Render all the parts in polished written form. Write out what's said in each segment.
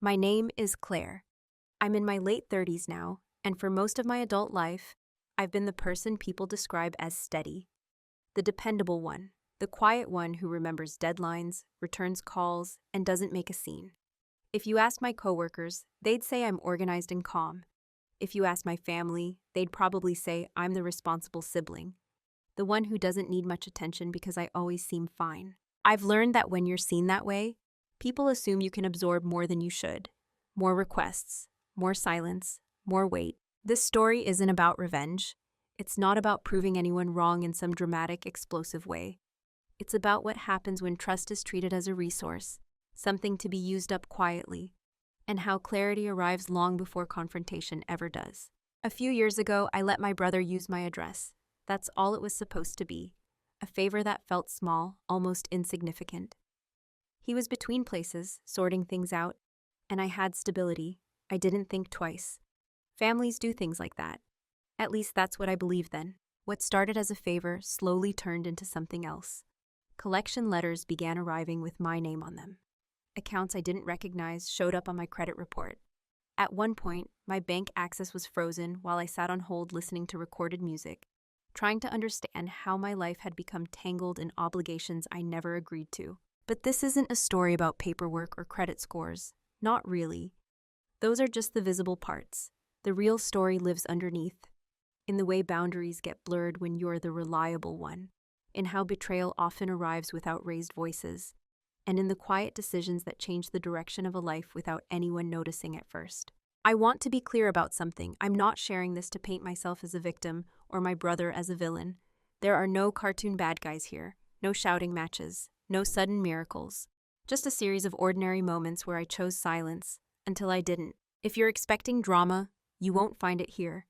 My name is Claire. I'm in my late 30s now, and for most of my adult life, I've been the person people describe as steady. The dependable one, the quiet one who remembers deadlines, returns calls, and doesn't make a scene. If you ask my coworkers, they'd say I'm organized and calm. If you ask my family, they'd probably say I'm the responsible sibling, the one who doesn't need much attention because I always seem fine. I've learned that when you're seen that way, people assume you can absorb more than you should. More requests, more silence, more weight. This story isn't about revenge. It's not about proving anyone wrong in some dramatic, explosive way. It's about what happens when trust is treated as a resource, something to be used up quietly, and how clarity arrives long before confrontation ever does. A few years ago, I let my brother use my address. That's all it was supposed to be. A favor that felt small, almost insignificant. He was between places, sorting things out, and I had stability. I didn't think twice. Families do things like that. At least that's what I believed then. What started as a favor slowly turned into something else. Collection letters began arriving with my name on them. Accounts I didn't recognize showed up on my credit report. At one point, my bank access was frozen while I sat on hold listening to recorded music, trying to understand how my life had become tangled in obligations I never agreed to. But this isn't a story about paperwork or credit scores. Not really. Those are just the visible parts. The real story lives underneath, in the way boundaries get blurred when you're the reliable one, in how betrayal often arrives without raised voices, and in the quiet decisions that change the direction of a life without anyone noticing at first. I want to be clear about something. I'm not sharing this to paint myself as a victim or my brother as a villain. There are no cartoon bad guys here, no shouting matches, no sudden miracles. Just a series of ordinary moments where I chose silence until I didn't. If you're expecting drama, you won't find it here.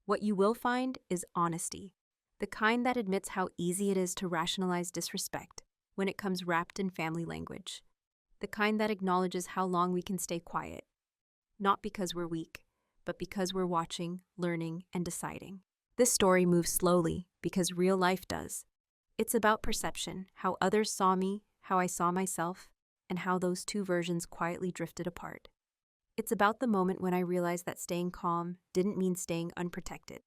What you will find is honesty, the kind that admits how easy it is to rationalize disrespect when it comes wrapped in family language, the kind that acknowledges how long we can stay quiet, not because we're weak, but because we're watching, learning, and deciding. This story moves slowly because real life does. It's about perception, how others saw me, how I saw myself, and how those two versions quietly drifted apart. It's about the moment when I realized that staying calm didn't mean staying unprotected,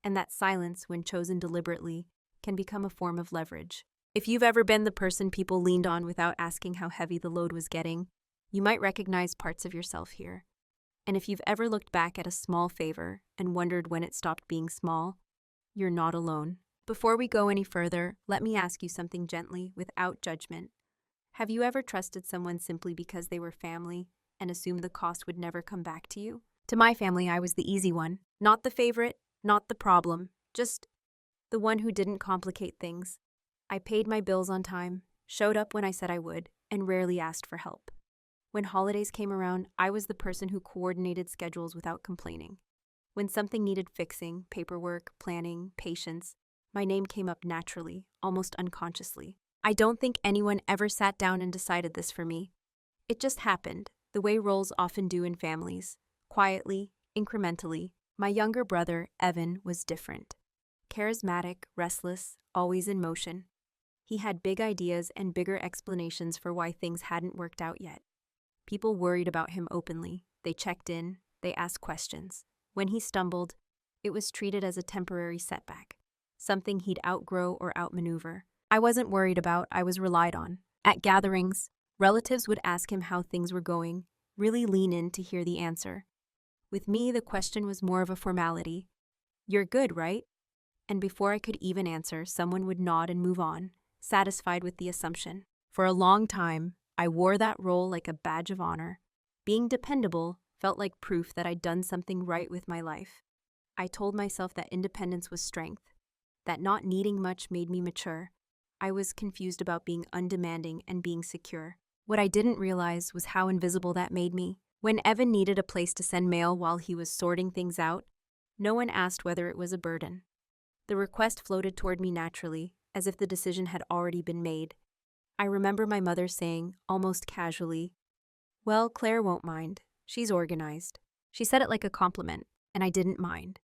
and that silence, when chosen deliberately, can become a form of leverage. If you've ever been the person people leaned on without asking how heavy the load was getting, you might recognize parts of yourself here. And if you've ever looked back at a small favor and wondered when it stopped being small, you're not alone. Before we go any further, let me ask you something gently, without judgment. Have you ever trusted someone simply because they were family and assumed the cost would never come back to you? To my family, I was the easy one. Not the favorite, not the problem, just the one who didn't complicate things. I paid my bills on time, showed up when I said I would, and rarely asked for help. When holidays came around, I was the person who coordinated schedules without complaining. When something needed fixing, paperwork, planning, patience, my name came up naturally, almost unconsciously. I don't think anyone ever sat down and decided this for me. It just happened, the way roles often do in families. Quietly, incrementally. My younger brother, Evan, was different. Charismatic, restless, always in motion. He had big ideas and bigger explanations for why things hadn't worked out yet. People worried about him openly. They checked in, they asked questions. When he stumbled, it was treated as a temporary setback, something he'd outgrow or outmaneuver. I wasn't worried about, I was relied on. At gatherings, relatives would ask him how things were going, really lean in to hear the answer. With me, the question was more of a formality. You're good, right? And before I could even answer, someone would nod and move on, satisfied with the assumption. For a long time, I wore that role like a badge of honor. Being dependable felt like proof that I'd done something right with my life. I told myself that independence was strength, that not needing much made me mature. I was confused about being undemanding and being secure. What I didn't realize was how invisible that made me. When Evan needed a place to send mail while he was sorting things out, no one asked whether it was a burden. The request floated toward me naturally, as if the decision had already been made. I remember my mother saying, almost casually, "Well, Claire won't mind. She's organized." She said it like a compliment, and I didn't mind.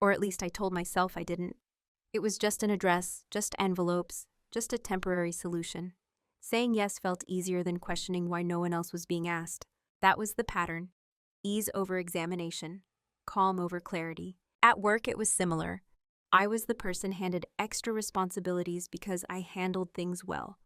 Or at least I told myself I didn't. It was just an address, just envelopes, just a temporary solution. Saying yes felt easier than questioning why no one else was being asked. That was the pattern. Ease over examination, calm over clarity. At work, it was similar. I was the person handed extra responsibilities because I handled things well.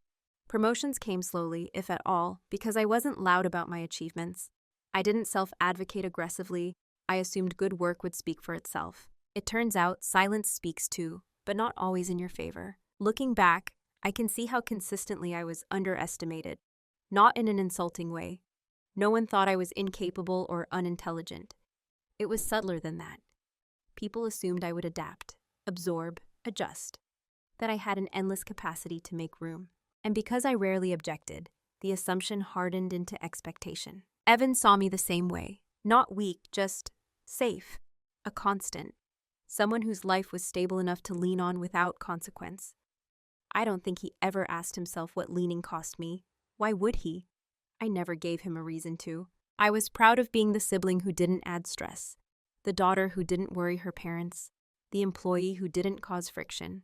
Promotions came slowly, if at all, because I wasn't loud about my achievements. I didn't self-advocate aggressively. I assumed good work would speak for itself. It turns out silence speaks too, but not always in your favor. Looking back, I can see how consistently I was underestimated. Not in an insulting way. No one thought I was incapable or unintelligent. It was subtler than that. People assumed I would adapt, absorb, adjust, that I had an endless capacity to make room. And because I rarely objected, the assumption hardened into expectation. Evan saw me the same way. Not weak, just safe. A constant. Someone whose life was stable enough to lean on without consequence. I don't think he ever asked himself what leaning cost me. Why would he? I never gave him a reason to. I was proud of being the sibling who didn't add stress, the daughter who didn't worry her parents, the employee who didn't cause friction.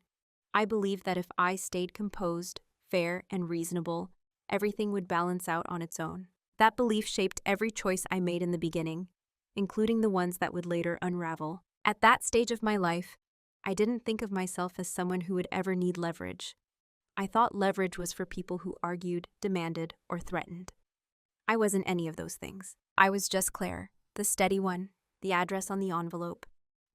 I believed that if I stayed composed, fair, and reasonable, everything would balance out on its own. That belief shaped every choice I made in the beginning, including the ones that would later unravel. At that stage of my life, I didn't think of myself as someone who would ever need leverage. I thought leverage was for people who argued, demanded, or threatened. I wasn't any of those things. I was just Claire, the steady one, the address on the envelope,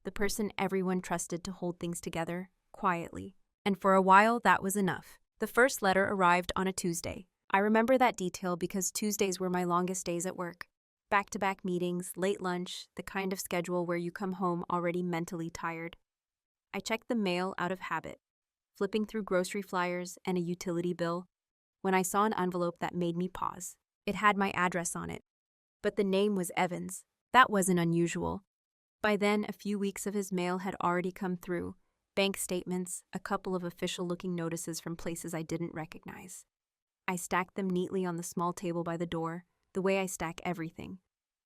the person everyone trusted to hold things together, quietly. And for a while, that was enough. The first letter arrived on a Tuesday. I remember that detail because Tuesdays were my longest days at work. Back-to-back meetings, late lunch, the kind of schedule where you come home already mentally tired. I checked the mail out of habit, flipping through grocery flyers and a utility bill, when I saw an envelope that made me pause. It had my address on it, but the name was Evans. That wasn't unusual. By then, a few weeks of his mail had already come through, bank statements, a couple of official-looking notices from places I didn't recognize. I stacked them neatly on the small table by the door, the way I stack everything.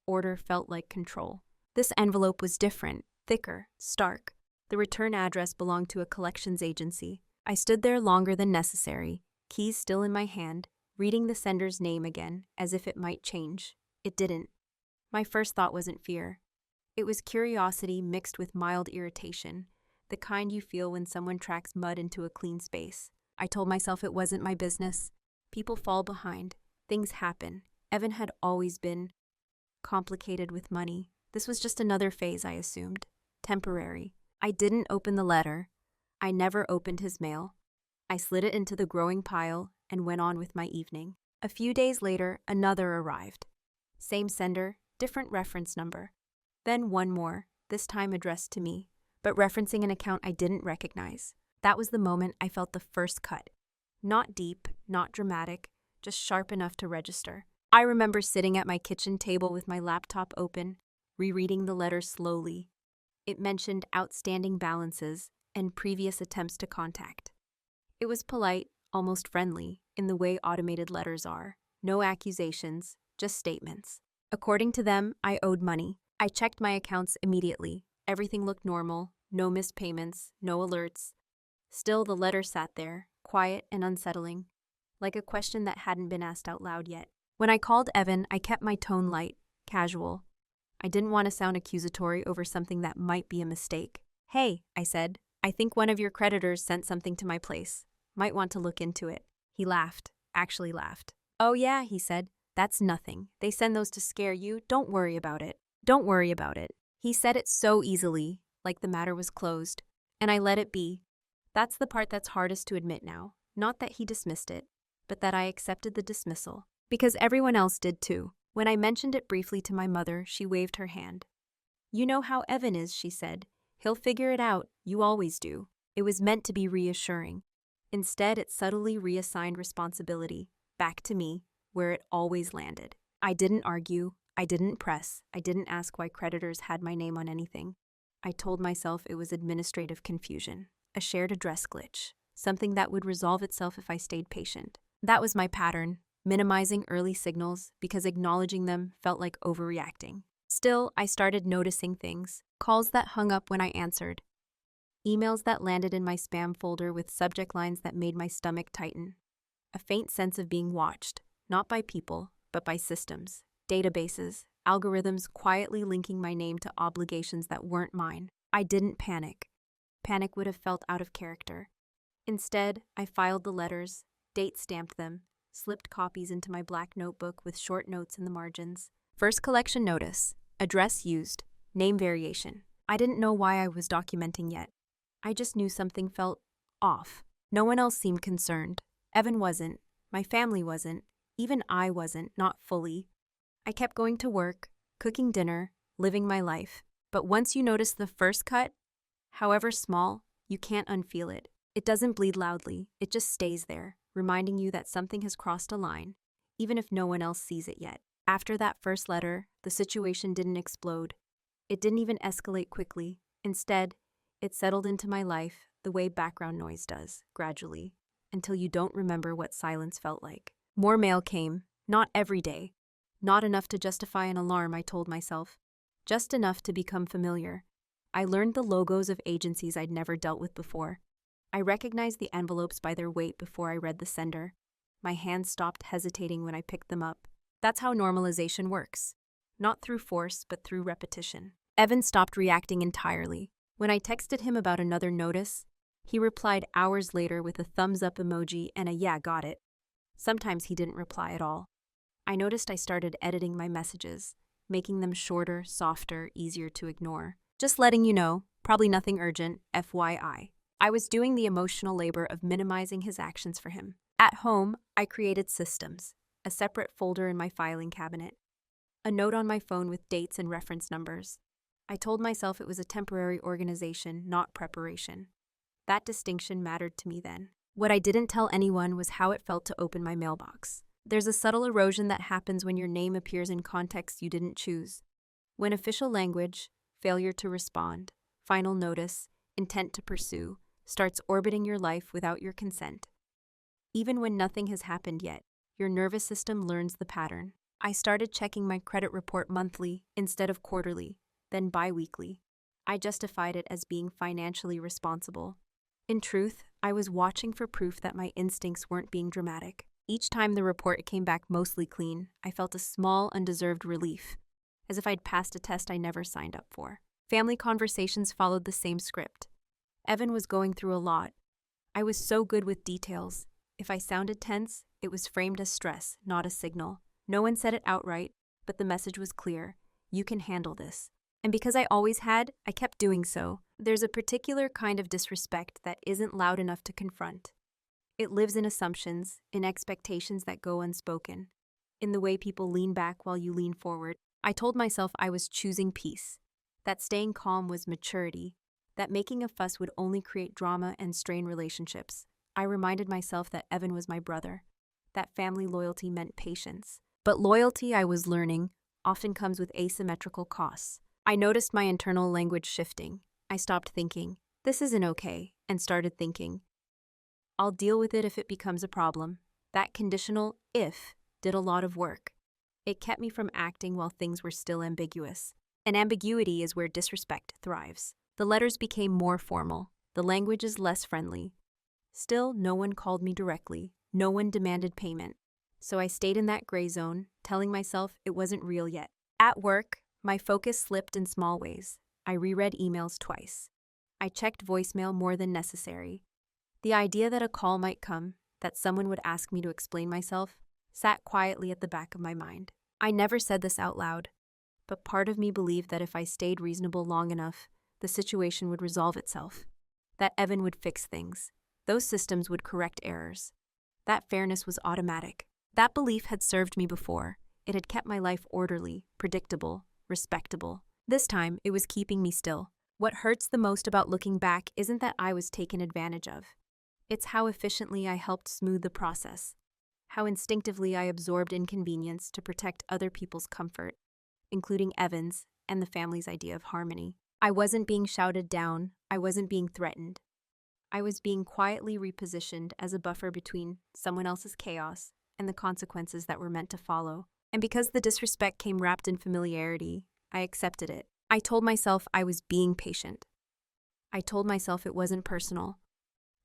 Order felt like control. This envelope was different, thicker, stark. The return address belonged to a collections agency. I stood there longer than necessary, keys still in my hand, reading the sender's name again, as if it might change. It didn't. My first thought wasn't fear. It was curiosity mixed with mild irritation, the kind you feel when someone tracks mud into a clean space. I told myself it wasn't my business. People fall behind. Things happen. Evan had always been complicated with money. This was just another phase, I assumed. Temporary. I didn't open the letter. I never opened his mail. I slid it into the growing pile and went on with my evening. A few days later, another arrived. Same sender, different reference number. Then one more, this time addressed to me, but referencing an account I didn't recognize. That was the moment I felt the first cut. Not deep, not dramatic, just sharp enough to register. I remember sitting at my kitchen table with my laptop open, rereading the letter slowly. It mentioned outstanding balances and previous attempts to contact. It was polite, almost friendly, in the way automated letters are. No accusations, just statements. According to them, I owed money. I checked my accounts immediately. Everything looked normal, no missed payments, no alerts. Still, the letter sat there, quiet and unsettling, like a question that hadn't been asked out loud yet. When I called Evan, I kept my tone light, casual. I didn't want to sound accusatory over something that might be a mistake. "Hey," I said, "I think one of your creditors sent something to my place. Might want to look into it." He laughed, actually laughed. "Oh yeah," he said, "that's nothing. They send those to scare you. Don't worry about it. Don't worry about it." He said it so easily, like the matter was closed, and I let it be. That's the part that's hardest to admit now. Not that he dismissed it, but that I accepted the dismissal. Because everyone else did too. When I mentioned it briefly to my mother, she waved her hand. "You know how Evan is," she said. "He'll figure it out. You always do." It was meant to be reassuring. Instead, it subtly reassigned responsibility, back to me, where it always landed. I didn't argue. I didn't press. I didn't ask why creditors had my name on anything. I told myself it was administrative confusion, a shared address glitch, something that would resolve itself if I stayed patient. That was my pattern. Minimizing early signals because acknowledging them felt like overreacting. Still, I started noticing things. Calls that hung up when I answered. Emails that landed in my spam folder with subject lines that made my stomach tighten. A faint sense of being watched, not by people, but by systems. databases, algorithms quietly linking my name to obligations that weren't mine. I didn't panic. Panic would have felt out of character. Instead, I filed the letters, date-stamped them, slipped copies into my black notebook with short notes in the margins. First collection notice, address used, name variation. I didn't know why I was documenting yet. I just knew something felt off. No one else seemed concerned. Evan wasn't. My family wasn't. Even I wasn't, not fully. I kept going to work, cooking dinner, living my life. But once you notice the first cut, however small, you can't unfeel it. It doesn't bleed loudly, it just stays there, reminding you that something has crossed a line, even if no one else sees it yet. After that first letter, the situation didn't explode. It didn't even escalate quickly. Instead, it settled into my life the way background noise does, gradually, until you don't remember what silence felt like. More mail came, not every day. Not enough to justify an alarm, I told myself. Just enough to become familiar. I learned the logos of agencies I'd never dealt with before. I recognized the envelopes by their weight before I read the sender. My hands stopped hesitating when I picked them up. That's how normalization works. Not through force, but through repetition. Evan stopped reacting entirely. When I texted him about another notice, he replied hours later with a thumbs-up emoji and a "yeah, got it." Sometimes he didn't reply at all. I noticed I started editing my messages, making them shorter, softer, easier to ignore. Just letting you know, probably nothing urgent, FYI. I was doing the emotional labor of minimizing his actions for him. At home, I created systems, a separate folder in my filing cabinet, a note on my phone with dates and reference numbers. I told myself it was a temporary organization, not preparation. That distinction mattered to me then. What I didn't tell anyone was how it felt to open my mailbox. There's a subtle erosion that happens when your name appears in contexts you didn't choose. When official language, failure to respond, final notice, intent to pursue, starts orbiting your life without your consent. Even when nothing has happened yet, your nervous system learns the pattern. I started checking my credit report monthly instead of quarterly, then bi-weekly. I justified it as being financially responsible. In truth, I was watching for proof that my instincts weren't being dramatic. Each time the report came back mostly clean, I felt a small, undeserved relief, as if I'd passed a test I never signed up for. Family conversations followed the same script. Evan was going through a lot. I was so good with details. If I sounded tense, it was framed as stress, not a signal. No one said it outright, but the message was clear. You can handle this. And because I always had, I kept doing so. There's a particular kind of disrespect that isn't loud enough to confront. It lives in assumptions, in expectations that go unspoken, in the way people lean back while you lean forward. I told myself I was choosing peace, that staying calm was maturity, that making a fuss would only create drama and strain relationships. I reminded myself that Evan was my brother, that family loyalty meant patience. But loyalty, I was learning, often comes with asymmetrical costs. I noticed my internal language shifting. I stopped thinking, "This isn't okay," and started thinking, "I'll deal with it if it becomes a problem." That conditional "if" did a lot of work. It kept me from acting while things were still ambiguous. And ambiguity is where disrespect thrives. The letters became more formal. The language is less friendly. Still, no one called me directly. No one demanded payment. So I stayed in that gray zone, telling myself it wasn't real yet. At work, my focus slipped in small ways. I reread emails twice. I checked voicemail more than necessary. The idea that a call might come, that someone would ask me to explain myself, sat quietly at the back of my mind. I never said this out loud, but part of me believed that if I stayed reasonable long enough, the situation would resolve itself, that Evan would fix things. Those systems would correct errors. That fairness was automatic. That belief had served me before. It had kept my life orderly, predictable, respectable. This time, it was keeping me still. What hurts the most about looking back isn't that I was taken advantage of. It's how efficiently I helped smooth the process, how instinctively I absorbed inconvenience to protect other people's comfort, including Evan's and the family's idea of harmony. I wasn't being shouted down. I wasn't being threatened. I was being quietly repositioned as a buffer between someone else's chaos and the consequences that were meant to follow. And because the disrespect came wrapped in familiarity, I accepted it. I told myself I was being patient. I told myself it wasn't personal.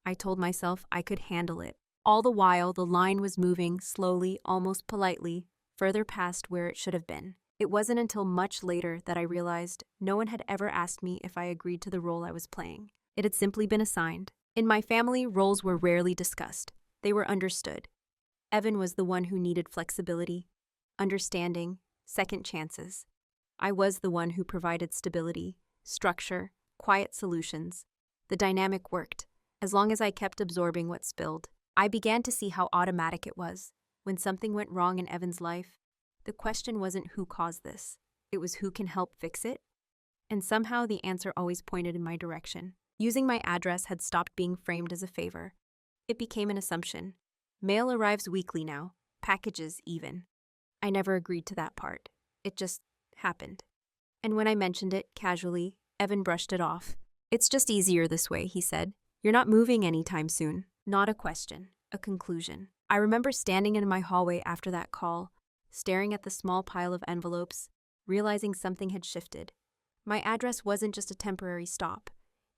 I told myself I could handle it. All the while, the line was moving slowly, almost politely, further past where it should have been. It wasn't until much later that I realized no one had ever asked me if I agreed to the role I was playing. It had simply been assigned. In my family, roles were rarely discussed. They were understood. Evan was the one who needed flexibility, understanding, second chances. I was the one who provided stability, structure, quiet solutions. The dynamic worked. As long as I kept absorbing what spilled, I began to see how automatic it was. When something went wrong in Evan's life, the question wasn't who caused this. It was who can help fix it. And somehow the answer always pointed in my direction. Using my address had stopped being framed as a favor. It became an assumption. Mail arrives weekly now, packages even. I never agreed to that part. It just happened. And when I mentioned it casually, Evan brushed it off. "It's just easier this way," he said. "You're not moving anytime soon." Not a question, a conclusion. I remember standing in my hallway after that call, staring at the small pile of envelopes, realizing something had shifted. My address wasn't just a temporary stop.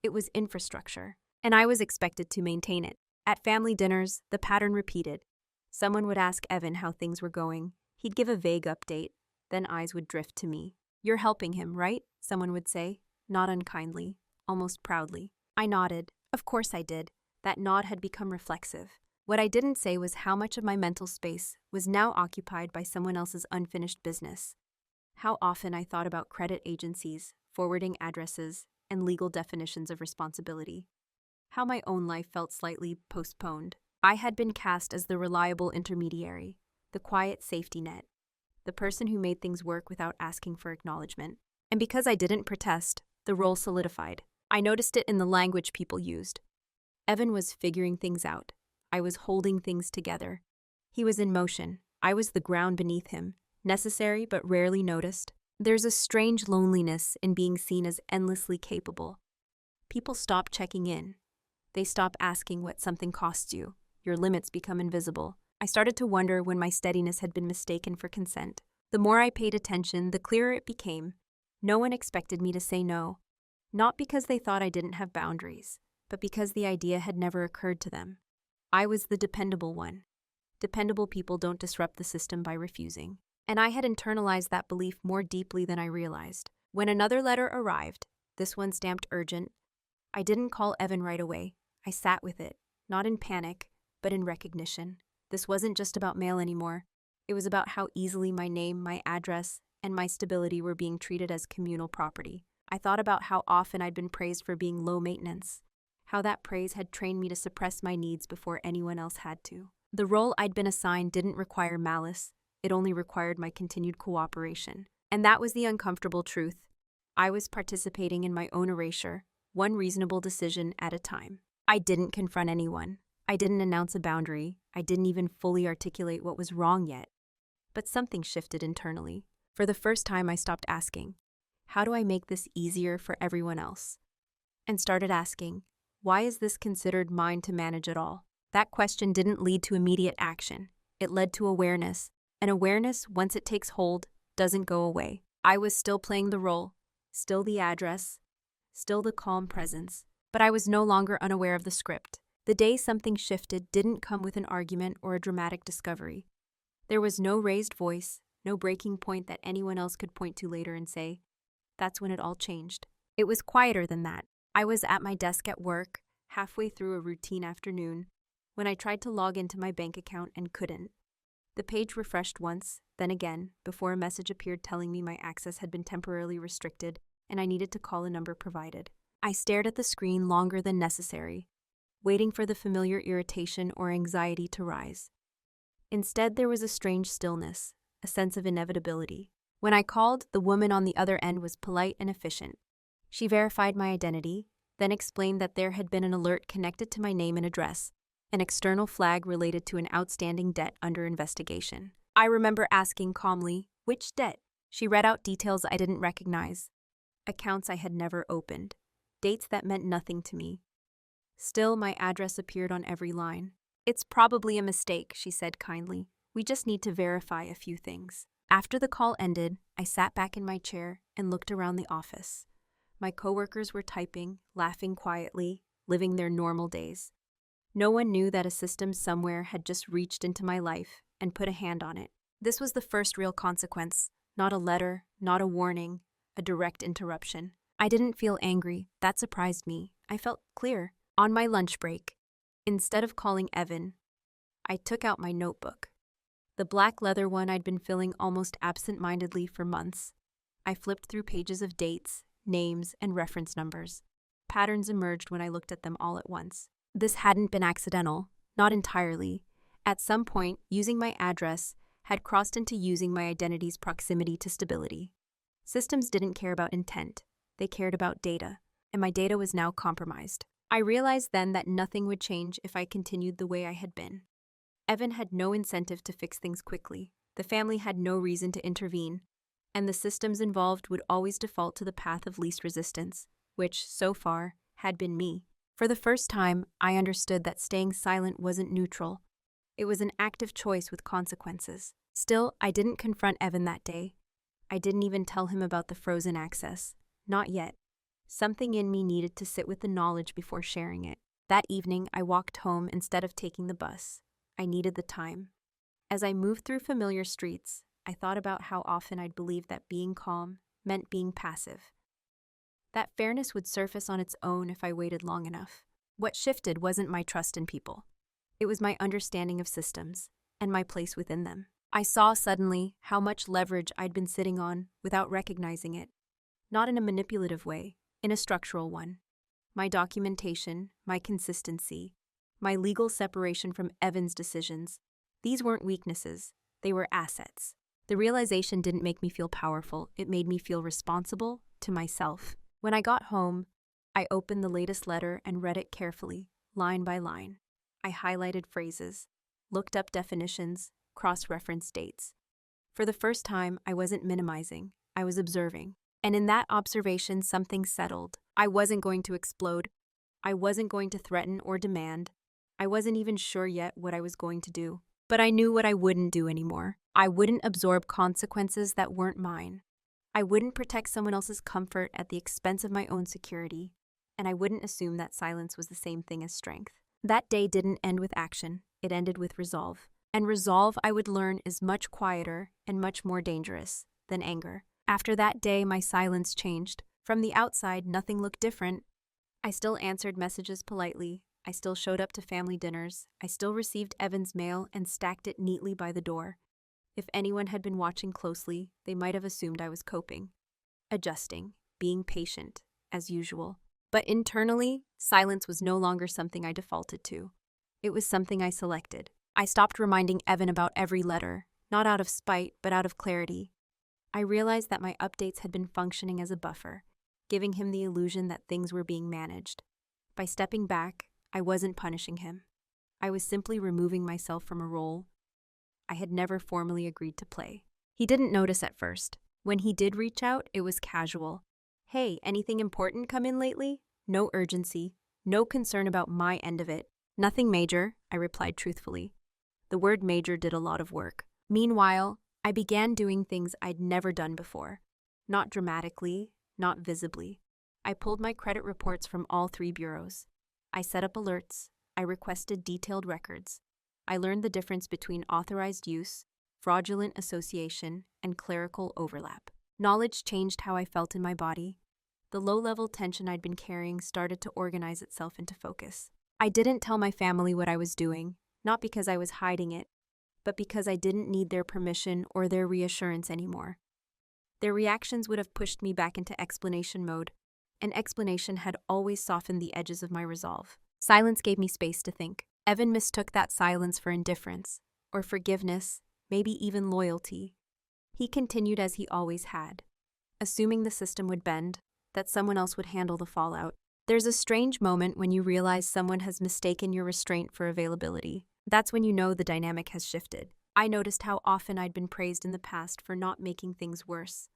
It was infrastructure, and I was expected to maintain it. At family dinners, the pattern repeated. Someone would ask Evan how things were going. He'd give a vague update, then eyes would drift to me. "You're helping him, right?" someone would say, not unkindly, almost proudly. I nodded. Of course I did. That nod had become reflexive. What I didn't say was how much of my mental space was now occupied by someone else's unfinished business. How often I thought about credit agencies, forwarding addresses, and legal definitions of responsibility. How my own life felt slightly postponed. I had been cast as the reliable intermediary, the quiet safety net, the person who made things work without asking for acknowledgement. And because I didn't protest, the role solidified. I noticed it in the language people used. Evan was figuring things out. I was holding things together. He was in motion. I was the ground beneath him, necessary but rarely noticed. There's a strange loneliness in being seen as endlessly capable. People stop checking in. They stop asking what something costs you. Your limits become invisible. I started to wonder when my steadiness had been mistaken for consent. The more I paid attention, the clearer it became. No one expected me to say no. Not because they thought I didn't have boundaries, but because the idea had never occurred to them. I was the dependable one. Dependable people don't disrupt the system by refusing. And I had internalized that belief more deeply than I realized. When another letter arrived, this one stamped urgent, I didn't call Evan right away. I sat with it, not in panic, but in recognition. This wasn't just about mail anymore. It was about how easily my name, my address, and my stability were being treated as communal property. I thought about how often I'd been praised for being low maintenance, how that praise had trained me to suppress my needs before anyone else had to. The role I'd been assigned didn't require malice. It only required my continued cooperation. And that was the uncomfortable truth. I was participating in my own erasure, one reasonable decision at a time. I didn't confront anyone. I didn't announce a boundary. I didn't even fully articulate what was wrong yet. But something shifted internally. For the first time, I stopped asking, how do I make this easier for everyone else? And started asking, why is this considered mine to manage at all? That question didn't lead to immediate action. It led to awareness. And awareness, once it takes hold, doesn't go away. I was still playing the role, still the address, still the calm presence, but I was no longer unaware of the script. The day something shifted didn't come with an argument or a dramatic discovery. There was no raised voice, no breaking point that anyone else could point to later and say, that's when it all changed. It was quieter than that. I was at my desk at work, halfway through a routine afternoon, when I tried to log into my bank account and couldn't. The page refreshed once, then again, before a message appeared telling me my access had been temporarily restricted and I needed to call a number provided. I stared at the screen longer than necessary, waiting for the familiar irritation or anxiety to rise. Instead, there was a strange stillness, a sense of inevitability. When I called, the woman on the other end was polite and efficient. She verified my identity, then explained that there had been an alert connected to my name and address, an external flag related to an outstanding debt under investigation. I remember asking calmly, which debt? She read out details I didn't recognize, accounts I had never opened, dates that meant nothing to me. Still, my address appeared on every line. It's probably a mistake, she said kindly. We just need to verify a few things. After the call ended, I sat back in my chair and looked around the office. My coworkers were typing, laughing quietly, living their normal days. No one knew that a system somewhere had just reached into my life and put a hand on it. This was the first real consequence. Not a letter, not a warning, a direct interruption. I didn't feel angry. That surprised me. I felt clear. On my lunch break, instead of calling Evan, I took out my notebook. The black leather one I'd been filling almost absent-mindedly for months. I flipped through pages of dates, names, and reference numbers. Patterns emerged when I looked at them all at once. This hadn't been accidental, not entirely. At some point, using my address had crossed into using my identity's proximity to stability. Systems didn't care about intent. They cared about data, and my data was now compromised. I realized then that nothing would change if I continued the way I had been. Evan had no incentive to fix things quickly. The family had no reason to intervene, and the systems involved would always default to the path of least resistance, which, so far, had been me. For the first time, I understood that staying silent wasn't neutral. It was an active choice with consequences. Still, I didn't confront Evan that day. I didn't even tell him about the frozen access. Not yet. Something in me needed to sit with the knowledge before sharing it. That evening, I walked home instead of taking the bus. I needed the time. As I moved through familiar streets, I thought about how often I'd believed that being calm meant being passive. That fairness would surface on its own if I waited long enough. What shifted wasn't my trust in people. It was my understanding of systems and my place within them. I saw suddenly how much leverage I'd been sitting on without recognizing it. Not in a manipulative way, in a structural one. My documentation, my consistency, my legal separation from Evan's decisions, these weren't weaknesses, they were assets. The realization didn't make me feel powerful, it made me feel responsible to myself. When I got home, I opened the latest letter and read it carefully, line by line. I highlighted phrases, looked up definitions, cross-referenced dates. For the first time, I wasn't minimizing, I was observing. And in that observation, something settled. I wasn't going to explode. I wasn't going to threaten or demand. I wasn't even sure yet what I was going to do. But I knew what I wouldn't do anymore. I wouldn't absorb consequences that weren't mine. I wouldn't protect someone else's comfort at the expense of my own security. And I wouldn't assume that silence was the same thing as strength. That day didn't end with action. It ended with resolve. And resolve, I would learn, is much quieter and much more dangerous than anger. After that day, my silence changed. From the outside, nothing looked different. I still answered messages politely. I still showed up to family dinners. I still received Evan's mail and stacked it neatly by the door. If anyone had been watching closely, they might have assumed I was coping, adjusting, being patient, as usual. But internally, silence was no longer something I defaulted to. It was something I selected. I stopped reminding Evan about every letter, not out of spite, but out of clarity. I realized that my updates had been functioning as a buffer, giving him the illusion that things were being managed. By stepping back, I wasn't punishing him. I was simply removing myself from a role I had never formally agreed to play. He didn't notice at first. When he did reach out, it was casual. Hey, anything important come in lately? No urgency, no concern about my end of it. Nothing major, I replied truthfully. The word major did a lot of work. Meanwhile, I began doing things I'd never done before. Not dramatically, not visibly. I pulled my credit reports from all 3 bureaus. I set up alerts. I requested detailed records. I learned the difference between authorized use, fraudulent association, and clerical overlap. Knowledge changed how I felt in my body. The low-level tension I'd been carrying started to organize itself into focus. I didn't tell my family what I was doing, not because I was hiding it, but because I didn't need their permission or their reassurance anymore. Their reactions would have pushed me back into explanation mode, and explanation had always softened the edges of my resolve. Silence gave me space to think. Evan mistook that silence for indifference, or forgiveness, maybe even loyalty. He continued as he always had, assuming the system would bend, that someone else would handle the fallout. There's a strange moment when you realize someone has mistaken your restraint for availability. That's when you know the dynamic has shifted. I noticed how often I'd been praised in the past for not making things worse.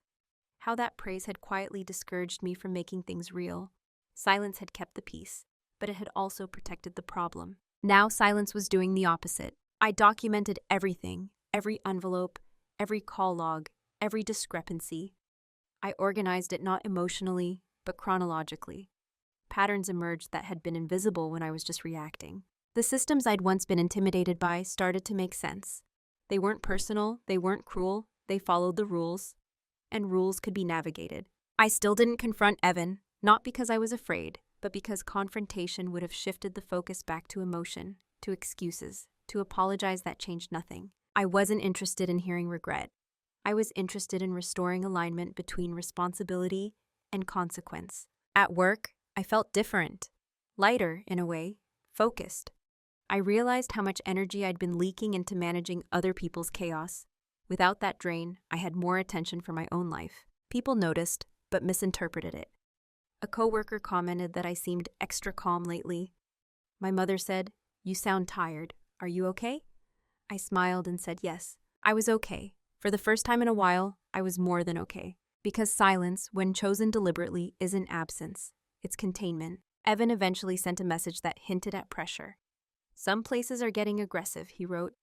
How that praise had quietly discouraged me from making things real. Silence had kept the peace, but it had also protected the problem. Now silence was doing the opposite. I documented everything, every envelope, every call log, every discrepancy. I organized it not emotionally, but chronologically. Patterns emerged that had been invisible when I was just reacting. The systems I'd once been intimidated by started to make sense. They weren't personal, they weren't cruel, they followed the rules, and rules could be navigated. I still didn't confront Evan, not because I was afraid, but because confrontation would have shifted the focus back to emotion, to excuses, to apologize that changed nothing. I wasn't interested in hearing regret. I was interested in restoring alignment between responsibility and consequence. At work, I felt different, lighter in a way, focused. I realized how much energy I'd been leaking into managing other people's chaos. Without that drain, I had more attention for my own life. People noticed, but misinterpreted it. A coworker commented that I seemed extra calm lately. My mother said, "You sound tired. Are you okay?" I smiled and said yes. I was okay. For the first time in a while, I was more than okay. Because silence, when chosen deliberately, isn't absence. It's containment. Evan eventually sent a message that hinted at pressure. "Some places are getting aggressive," he wrote.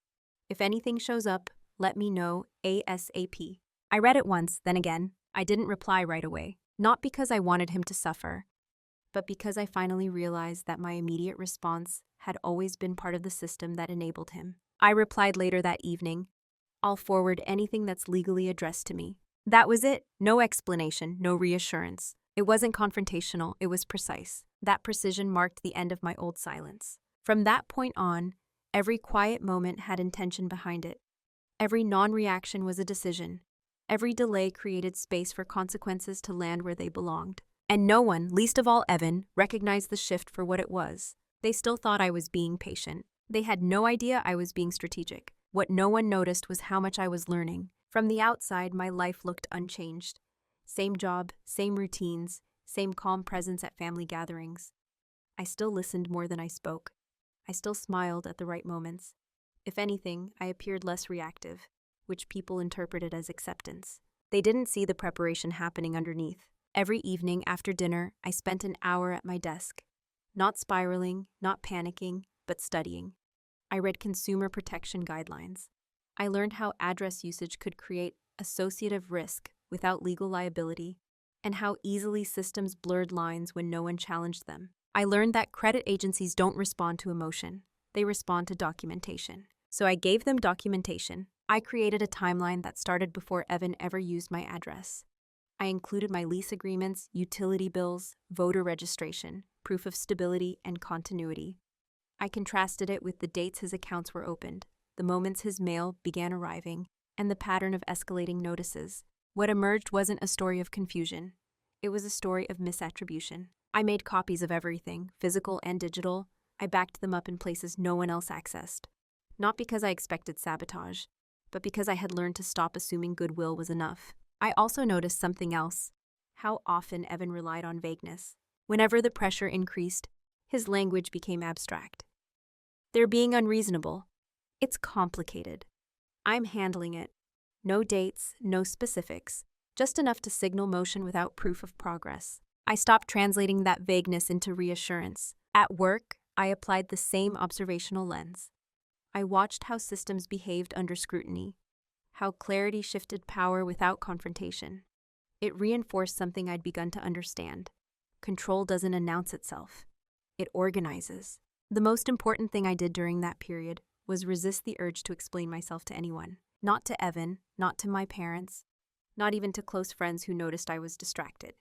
"If anything shows up, let me know ASAP." I read it once, then again. I didn't reply right away. Not because I wanted him to suffer, but because I finally realized that my immediate response had always been part of the system that enabled him. I replied later that evening, "I'll forward anything that's legally addressed to me." That was it. No explanation, no reassurance. It wasn't confrontational, it was precise. That precision marked the end of my old silence. From that point on, every quiet moment had intention behind it. Every non-reaction was a decision. Every delay created space for consequences to land where they belonged. And no one, least of all Evan, recognized the shift for what it was. They still thought I was being patient. They had no idea I was being strategic. What no one noticed was how much I was learning. From the outside, my life looked unchanged. Same job, same routines, same calm presence at family gatherings. I still listened more than I spoke. I still smiled at the right moments. If anything, I appeared less reactive, which people interpreted as acceptance. They didn't see the preparation happening underneath. Every evening after dinner, I spent an hour at my desk. Not spiraling, not panicking, but studying. I read consumer protection guidelines. I learned how address usage could create associative risk without legal liability, and how easily systems blurred lines when no one challenged them. I learned that credit agencies don't respond to emotion. They respond to documentation. So I gave them documentation. I created a timeline that started before Evan ever used my address. I included my lease agreements, utility bills, voter registration, proof of stability, and continuity. I contrasted it with the dates his accounts were opened, the moments his mail began arriving, and the pattern of escalating notices. What emerged wasn't a story of confusion. It was a story of misattribution. I made copies of everything, physical and digital. I backed them up in places no one else accessed. Not because I expected sabotage, but because I had learned to stop assuming goodwill was enough. I also noticed something else: how often Evan relied on vagueness. Whenever the pressure increased, his language became abstract. "They're being unreasonable. It's complicated. I'm handling it. No dates, no specifics, just enough to signal motion without proof of progress." I stopped translating that vagueness into reassurance. At work, I applied the same observational lens. I watched how systems behaved under scrutiny, how clarity shifted power without confrontation. It reinforced something I'd begun to understand. Control doesn't announce itself. It organizes. The most important thing I did during that period was resist the urge to explain myself to anyone. Not to Evan, not to my parents, not even to close friends who noticed I was distracted.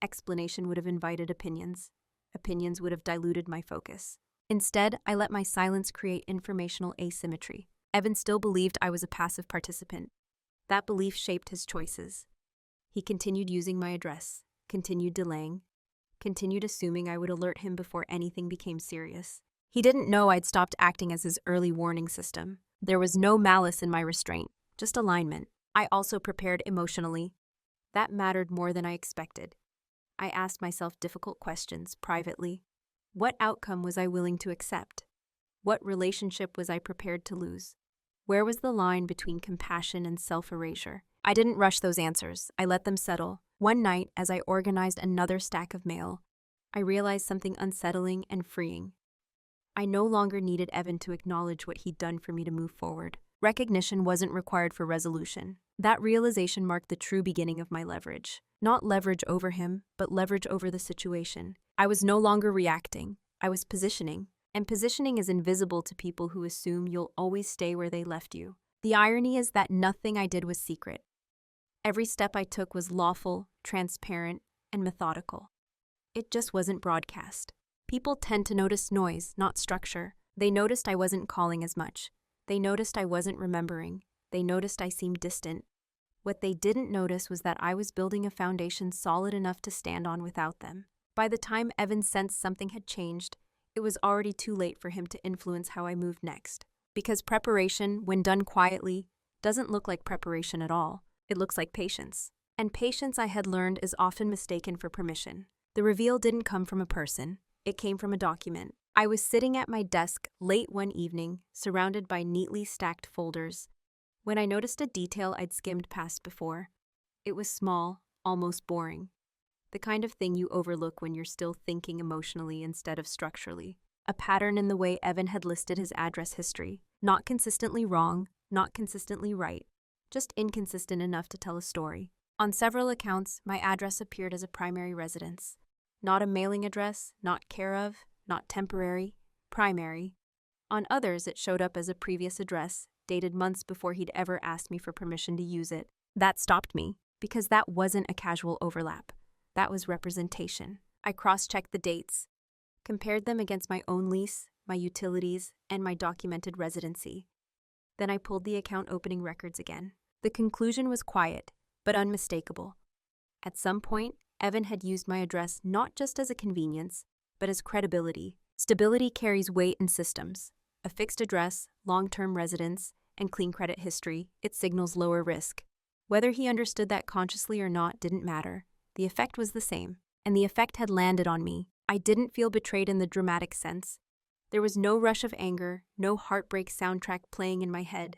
Explanation would have invited opinions. Opinions would have diluted my focus. Instead, I let my silence create informational asymmetry. Evan still believed I was a passive participant. That belief shaped his choices. He continued using my address, continued delaying, continued assuming I would alert him before anything became serious. He didn't know I'd stopped acting as his early warning system. There was no malice in my restraint, just alignment. I also prepared emotionally. That mattered more than I expected. I asked myself difficult questions privately. What outcome was I willing to accept? What relationship was I prepared to lose? Where was the line between compassion and self-erasure? I didn't rush those answers. I let them settle. One night, as I organized another stack of mail, I realized something unsettling and freeing. I no longer needed Evan to acknowledge what he'd done for me to move forward. Recognition wasn't required for resolution. That realization marked the true beginning of my leverage. Not leverage over him, but leverage over the situation. I was no longer reacting. I was positioning. And positioning is invisible to people who assume you'll always stay where they left you. The irony is that nothing I did was secret. Every step I took was lawful, transparent, and methodical. It just wasn't broadcast. People tend to notice noise, not structure. They noticed I wasn't calling as much. They noticed I wasn't remembering. They noticed I seemed distant. What they didn't notice was that I was building a foundation solid enough to stand on without them. By the time Evan sensed something had changed, it was already too late for him to influence how I moved next. Because preparation, when done quietly, doesn't look like preparation at all. It looks like patience. And patience, I had learned, is often mistaken for permission. The reveal didn't come from a person. It came from a document. I was sitting at my desk late one evening, surrounded by neatly stacked folders, when I noticed a detail I'd skimmed past before. It was small, almost boring. The kind of thing you overlook when you're still thinking emotionally instead of structurally. A pattern in the way Evan had listed his address history. Not consistently wrong, not consistently right, just inconsistent enough to tell a story. On several accounts, my address appeared as a primary residence. Not a mailing address, not care of, not temporary, primary. On others, it showed up as a previous address, dated months before he'd ever asked me for permission to use it. That stopped me, because that wasn't a casual overlap. That was representation. I cross-checked the dates, compared them against my own lease, my utilities, and my documented residency. Then I pulled the account opening records again. The conclusion was quiet, but unmistakable. At some point, Evan had used my address not just as a convenience, but as credibility. Stability carries weight in systems. A fixed address, long-term residence, and clean credit history, it signals lower risk. Whether he understood that consciously or not didn't matter. The effect was the same, and the effect had landed on me. I didn't feel betrayed in the dramatic sense. There was no rush of anger, no heartbreak soundtrack playing in my head.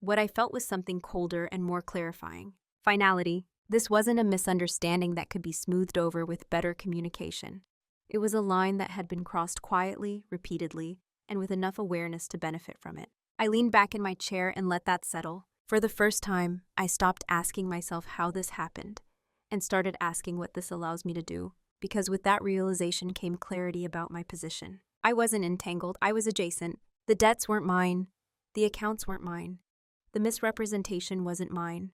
What I felt was something colder and more clarifying. Finality. This wasn't a misunderstanding that could be smoothed over with better communication. It was a line that had been crossed quietly, repeatedly, and with enough awareness to benefit from it. I leaned back in my chair and let that settle. For the first time, I stopped asking myself how this happened, and started asking what this allows me to do, because with that realization came clarity about my position. I wasn't entangled, I was adjacent. The debts weren't mine. The accounts weren't mine. The misrepresentation wasn't mine.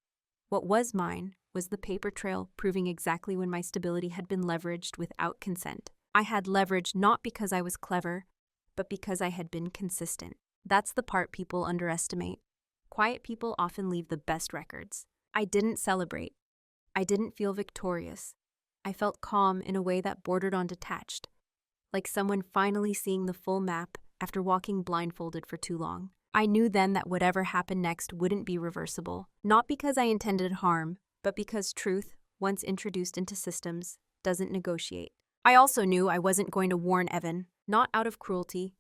What was mine was the paper trail proving exactly when my stability had been leveraged without consent. I had leverage not because I was clever, but because I had been consistent. That's the part people underestimate. Quiet people often leave the best records. I didn't celebrate. I didn't feel victorious. I felt calm in a way that bordered on detached, like someone finally seeing the full map after walking blindfolded for too long. I knew then that whatever happened next wouldn't be reversible, not because I intended harm, but because truth, once introduced into systems, doesn't negotiate. I also knew I wasn't going to warn Evan, not out of cruelty,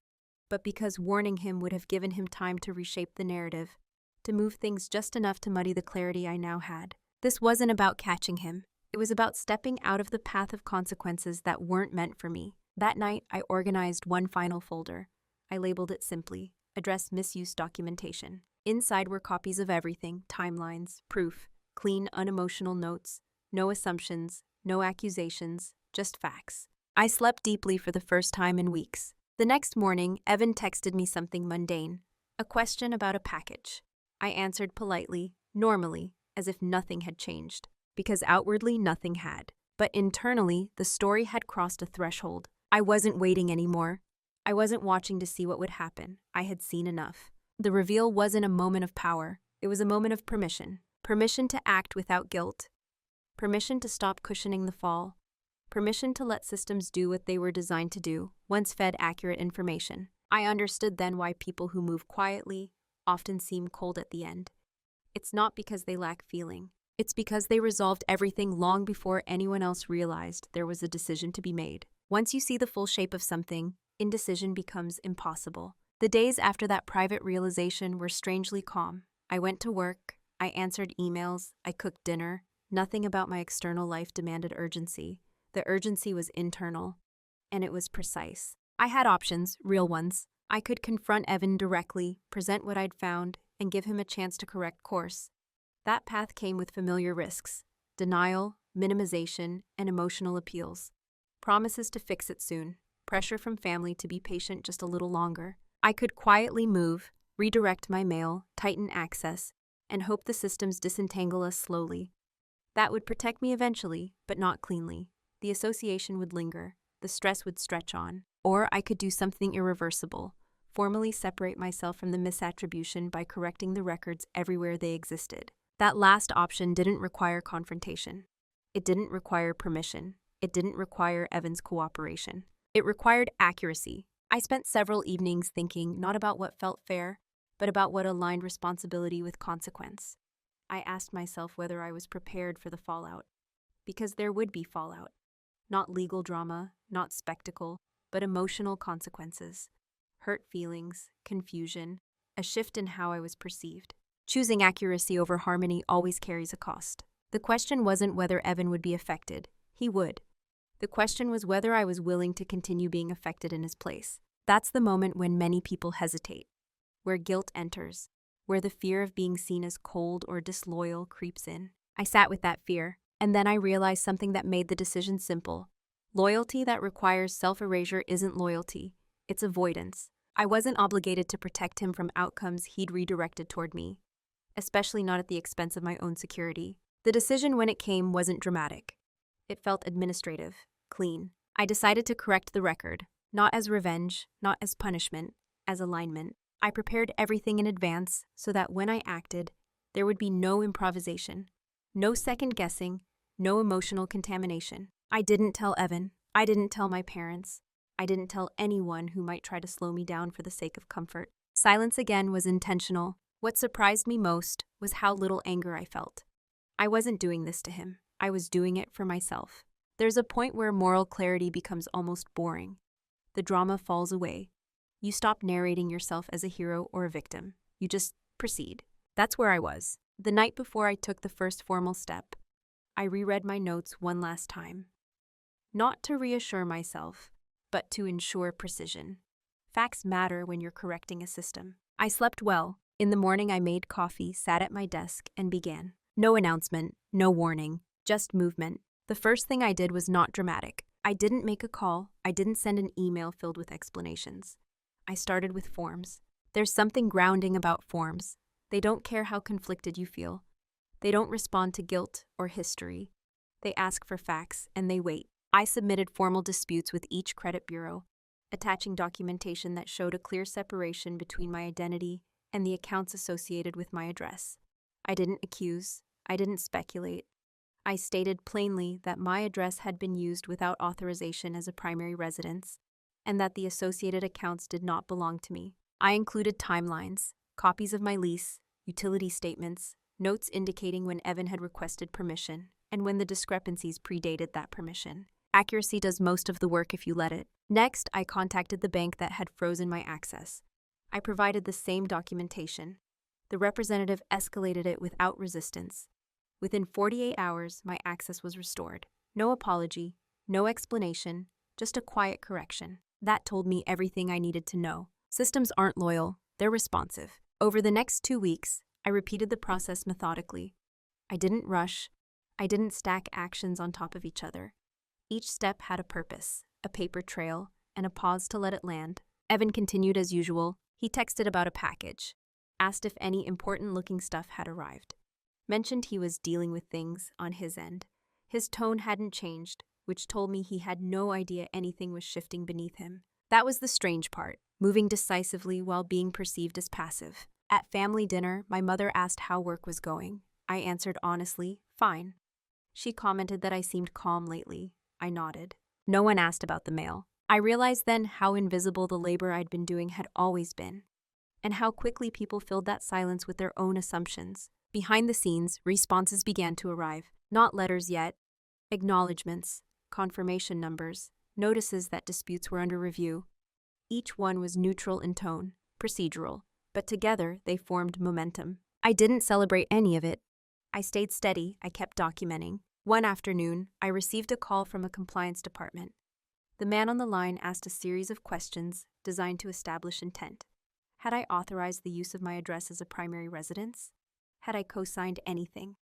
but because warning him would have given him time to reshape the narrative, to move things just enough to muddy the clarity I now had. This wasn't about catching him. It was about stepping out of the path of consequences that weren't meant for me. That night, I organized one final folder. I labeled it simply, Address Misuse Documentation. Inside were copies of everything, timelines, proof, clean, unemotional notes, no assumptions, no accusations, just facts. I slept deeply for the first time in weeks. The next morning, Evan texted me something mundane, a question about a package. I answered politely, normally, as if nothing had changed, because outwardly nothing had. But internally, the story had crossed a threshold. I wasn't waiting anymore. I wasn't watching to see what would happen. I had seen enough. The reveal wasn't a moment of power. It was a moment of permission. Permission to act without guilt. Permission to stop cushioning the fall. Permission to let systems do what they were designed to do, once fed accurate information. I understood then why people who move quietly often seem cold at the end. It's not because they lack feeling. It's because they resolved everything long before anyone else realized there was a decision to be made. Once you see the full shape of something, indecision becomes impossible. The days after that private realization were strangely calm. I went to work, I answered emails, I cooked dinner. Nothing about my external life demanded urgency. The urgency was internal, and it was precise. I had options, real ones. I could confront Evan directly, present what I'd found, and give him a chance to correct course. That path came with familiar risks: denial, minimization, and emotional appeals. Promises to fix it soon. Pressure from family to be patient just a little longer. I could quietly move, redirect my mail, tighten access, and hope the systems disentangle us slowly. That would protect me eventually, but not cleanly. The association would linger, the stress would stretch on. Or I could do something irreversible, formally separate myself from the misattribution by correcting the records everywhere they existed. That last option didn't require confrontation. It didn't require permission. It didn't require Evan's cooperation. It required accuracy. I spent several evenings thinking not about what felt fair, but about what aligned responsibility with consequence. I asked myself whether I was prepared for the fallout. Because there would be fallout. Not legal drama, not spectacle, but emotional consequences. Hurt feelings, confusion, a shift in how I was perceived. Choosing accuracy over harmony always carries a cost. The question wasn't whether Evan would be affected. He would. The question was whether I was willing to continue being affected in his place. That's the moment when many people hesitate, where guilt enters, where the fear of being seen as cold or disloyal creeps in. I sat with that fear, and then I realized something that made the decision simple. Loyalty that requires self-erasure isn't loyalty, it's avoidance. I wasn't obligated to protect him from outcomes he'd redirected toward me, especially not at the expense of my own security. The decision when it came wasn't dramatic. It felt administrative, clean. I decided to correct the record, not as revenge, not as punishment, as alignment. I prepared everything in advance so that when I acted, there would be no improvisation, no second guessing, no emotional contamination. I didn't tell Evan. I didn't tell my parents. I didn't tell anyone who might try to slow me down for the sake of comfort. Silence again was intentional. What surprised me most was how little anger I felt. I wasn't doing this to him. I was doing it for myself. There's a point where moral clarity becomes almost boring. The drama falls away. You stop narrating yourself as a hero or a victim. You just proceed. That's where I was. The night before I took the first formal step, I reread my notes one last time. Not to reassure myself, but to ensure precision. Facts matter when you're correcting a system. I slept well. In the morning I made coffee, sat at my desk, and began. No announcement, no warning, just movement. The first thing I did was not dramatic. I didn't make a call. I didn't send an email filled with explanations. I started with forms. There's something grounding about forms. They don't care how conflicted you feel. They don't respond to guilt or history. They ask for facts, and they wait. I submitted formal disputes with each credit bureau, attaching documentation that showed a clear separation between my identity and the accounts associated with my address. I didn't accuse. I didn't speculate. I stated plainly that my address had been used without authorization as a primary residence, and that the associated accounts did not belong to me. I included timelines, copies of my lease, utility statements, notes indicating when Evan had requested permission, and when the discrepancies predated that permission. Accuracy does most of the work if you let it. Next, I contacted the bank that had frozen my access. I provided the same documentation. The representative escalated it without resistance. Within 48 hours, my access was restored. No apology, no explanation, just a quiet correction. That told me everything I needed to know. Systems aren't loyal, they're responsive. Over the next 2 weeks, I repeated the process methodically. I didn't rush. I didn't stack actions on top of each other. Each step had a purpose, a paper trail, and a pause to let it land. Evan continued as usual. He texted about a package, asked if any important-looking stuff had arrived, mentioned he was dealing with things on his end. His tone hadn't changed, which told me he had no idea anything was shifting beneath him. That was the strange part, moving decisively while being perceived as passive. At family dinner, my mother asked how work was going. I answered honestly, fine. She commented that I seemed calm lately. I nodded. No one asked about the mail. I realized then how invisible the labor I'd been doing had always been, and how quickly people filled that silence with their own assumptions. Behind the scenes, responses began to arrive. Not letters yet, acknowledgements, confirmation numbers, notices that disputes were under review. Each one was neutral in tone, procedural, but together they formed momentum. I didn't celebrate any of it. I stayed steady. I kept documenting. One afternoon, I received a call from a compliance department. The man on the line asked a series of questions designed to establish intent. Had I authorized the use of my address as a primary residence? Had I co-signed anything?